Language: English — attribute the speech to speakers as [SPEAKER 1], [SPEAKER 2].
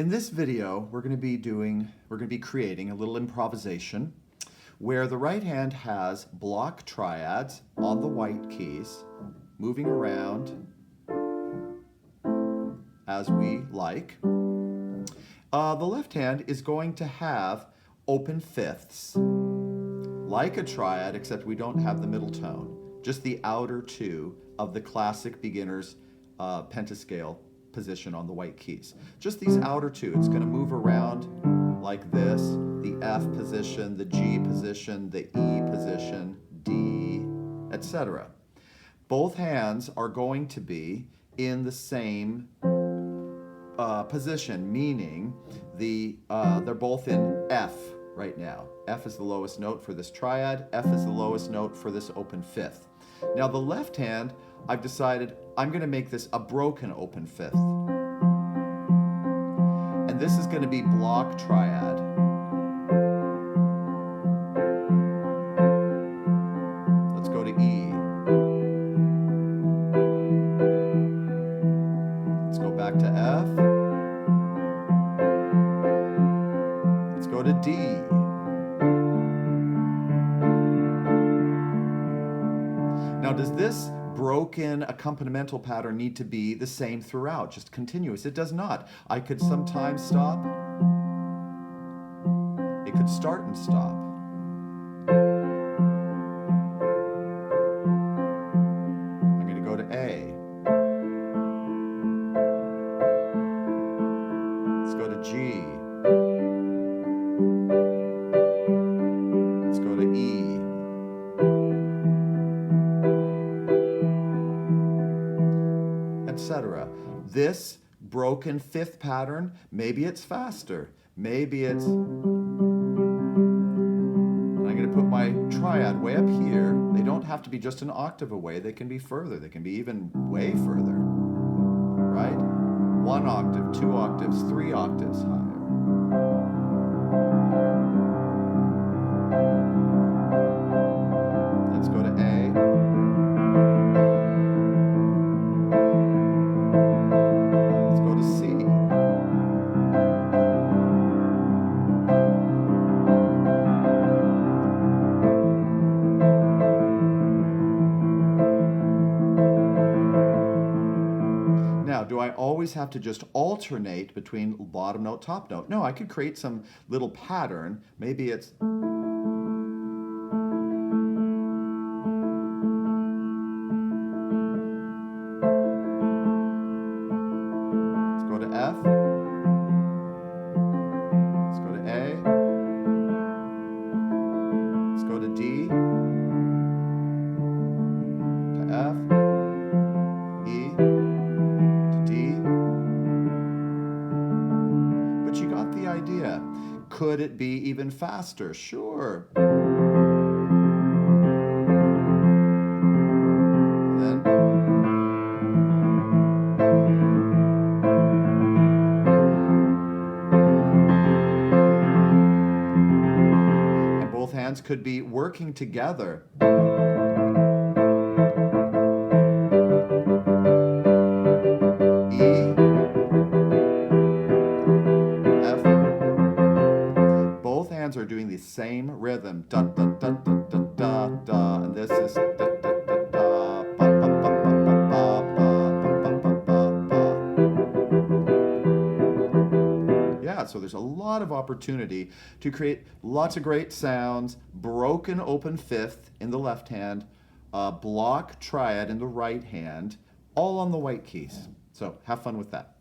[SPEAKER 1] In this video, we're going to be creating a little improvisation where the right hand has block triads on the white keys, moving around as we like. The left hand is going to have open fifths, like a triad, except we don't have the middle tone, just the outer two of the classic beginner's pentascale position on the white keys. Just these outer two. It's going to move around like this, the F position, the G position, the E position, D, etc. Both hands are going to be in the same position, meaning they're both in F right now. F is the lowest note for this triad, F is the lowest note for this open fifth. Now the left hand, I've decided I'm going to make this a broken open fifth. And this is going to be block triad. Let's go to E. Let's go back to F. Let's go to D. Now, does this broken accompanimental pattern need to be the same throughout, just continuous? It does not. I could sometimes stop. It could start and stop. I'm going to go to A. Let's go to G. Let's go to E. Etc. This broken fifth pattern, maybe it's faster, maybe it's, I'm going to put my triad way up here. They don't have to be just an octave away, they can be further, they can be even way further, right? 1 octave, 2 octaves, 3 octaves higher. Let's go to A. Do I always have to just alternate between bottom note, top note? No, I could create some little pattern. Maybe it's... Let's go to F. Let's go to A. Let's go to D. To F. E. Idea. Could it be even faster? Sure. Then and both hands could be working together. Are doing the same rhythm, da da da da da da da, and this is da da da da, ba ba ba ba ba ba ba. Yeah, so there's a lot of opportunity to create lots of great sounds. Broken open fifth in the left hand, block triad in the right hand, all on the white keys. So have fun with that.